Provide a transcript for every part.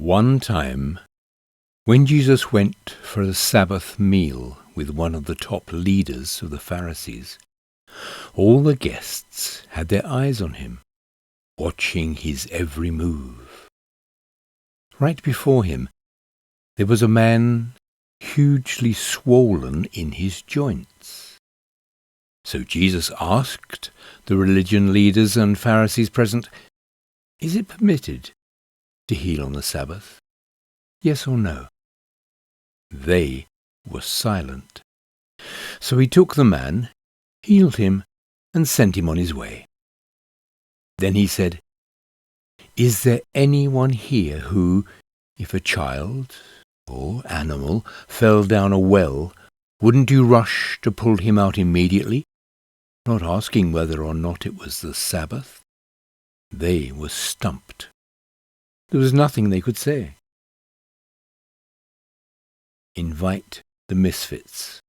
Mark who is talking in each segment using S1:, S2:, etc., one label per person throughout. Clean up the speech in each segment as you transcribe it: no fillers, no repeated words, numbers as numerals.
S1: One time, when Jesus went for a Sabbath meal with one of the top leaders of the Pharisees, all the guests had their eyes on him, watching his every move. Right before him, there was a man hugely swollen in his joints. So Jesus asked the religion leaders and Pharisees present, "Is it permitted to heal on the Sabbath? Yes or no?" They were silent. So he took the man, healed him, and sent him on his way. Then he said, "Is there anyone here who, if a child or animal fell down a well, wouldn't you rush to pull him out immediately, not asking whether or not it was the Sabbath?" They were stumped. There was nothing they could say. Invite the misfits.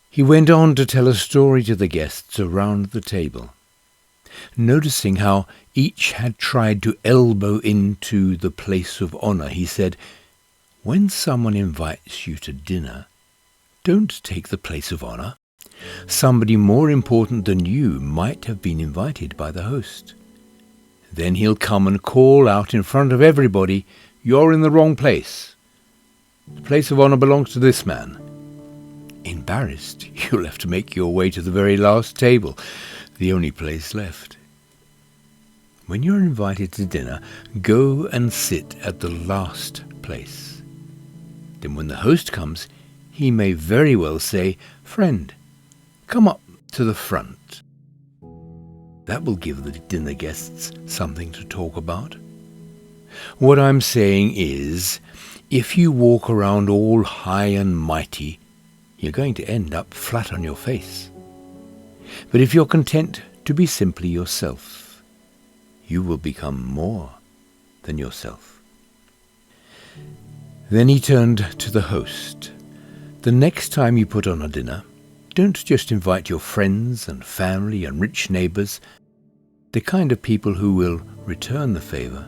S1: He went on to tell a story to the guests around the table. Noticing how each had tried to elbow into the place of honor, he said, "When someone invites you to dinner, don't take the place of honor. Somebody more important than you might have been invited by the host. Then he'll come and call out in front of everybody, 'You're in the wrong place. The place of honor belongs to this man.' Embarrassed, you'll have to make your way to the very last table, the only place left. When you're invited to dinner, go and sit at the last place. Then when the host comes, he may very well say, 'Friend, come up to the front.' That will give the dinner guests something to talk about. What I'm saying is, if you walk around all high and mighty, you're going to end up flat on your face. But if you're content to be simply yourself, you will become more than yourself." Then he turned to the host. "The next time you put on a dinner, don't just invite your friends and family and rich neighbors, the kind of people who will return the favor.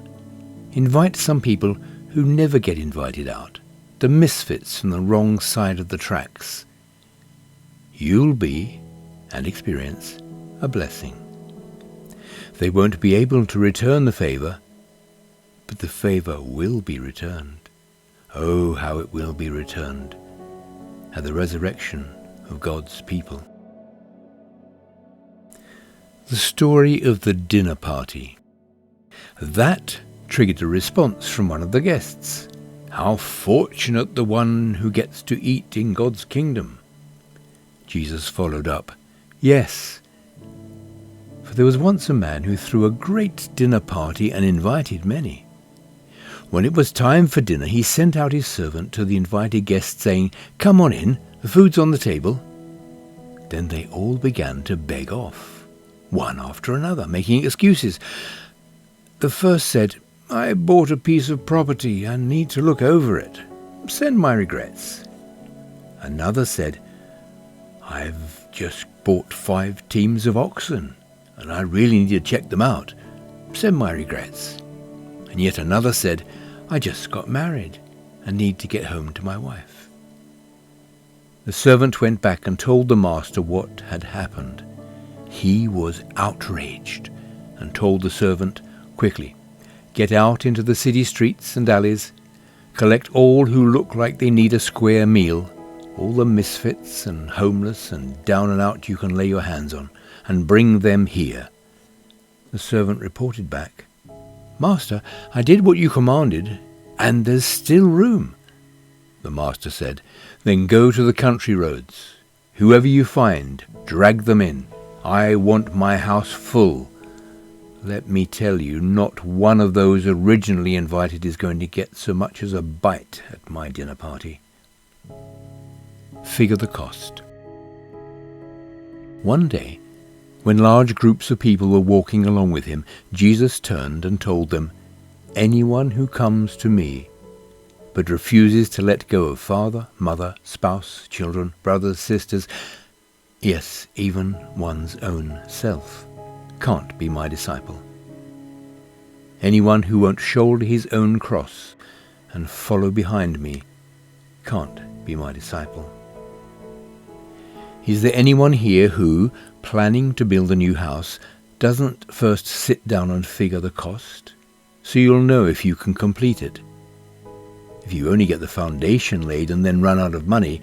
S1: Invite some people who never get invited out, the misfits from the wrong side of the tracks. You'll be, and experience, a blessing. They won't be able to return the favor, but the favor will be returned. Oh, how it will be returned at the resurrection of God's people." The story of the dinner party. That triggered a response from one of the guests. "How fortunate the one who gets to eat in God's kingdom." Jesus followed up, "Yes, for there was once a man who threw a great dinner party and invited many. When it was time for dinner, he sent out his servant to the invited guests, saying, 'Come on in, the food's on the table.' Then they all began to beg off, one after another, making excuses. The first said, 'I bought a piece of property and need to look over it. Send my regrets.' Another said, 'I've just bought 5 teams of oxen, and I really need to check them out. Send my regrets.' And yet another said, 'I just got married and need to get home to my wife.' The servant went back and told the master what had happened. He was outraged and told the servant, 'Quickly, get out into the city streets and alleys, collect all who look like they need a square meal, all the misfits and homeless and down and out you can lay your hands on, and bring them here.' The servant reported back, 'Master, I did what you commanded, and there's still room.' The master said, 'Then go to the country roads. Whoever you find, drag them in. I want my house full. Let me tell you, not one of those originally invited is going to get so much as a bite at my dinner party.' Figure the cost. One day, when large groups of people were walking along with him, Jesus turned and told them, 'Anyone who comes to me, but refuses to let go of father, mother, spouse, children, brothers, sisters, yes, even one's own self, can't be my disciple. Anyone who won't shoulder his own cross and follow behind me can't be my disciple. Is there anyone here who, planning to build a new house, doesn't first sit down and figure the cost, so you'll know if you can complete it? If you only get the foundation laid and then run out of money,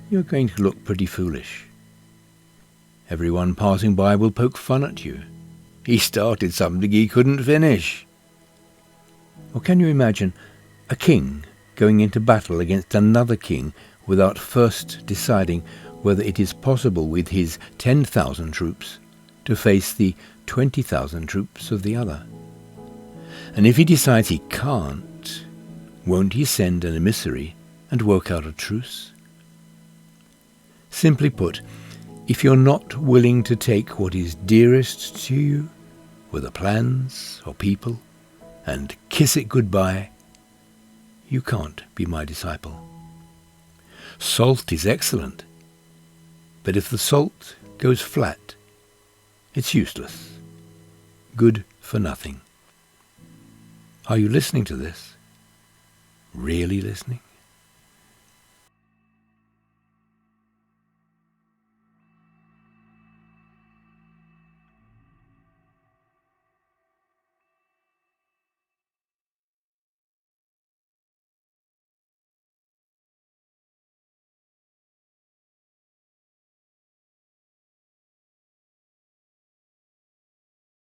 S1: you're going to look pretty foolish. Everyone passing by will poke fun at you. He started something he couldn't finish. Or can you imagine a king going into battle against another king without first deciding whether it is possible with his 10,000 troops to face the 20,000 troops of the other? And if he decides he can't, won't he send an emissary and work out a truce? Simply put, if you're not willing to take what is dearest to you, whether plans or people, and kiss it goodbye, you can't be my disciple. Salt is excellent, but if the salt goes flat, it's useless, good for nothing. Are you listening to this? Really listening?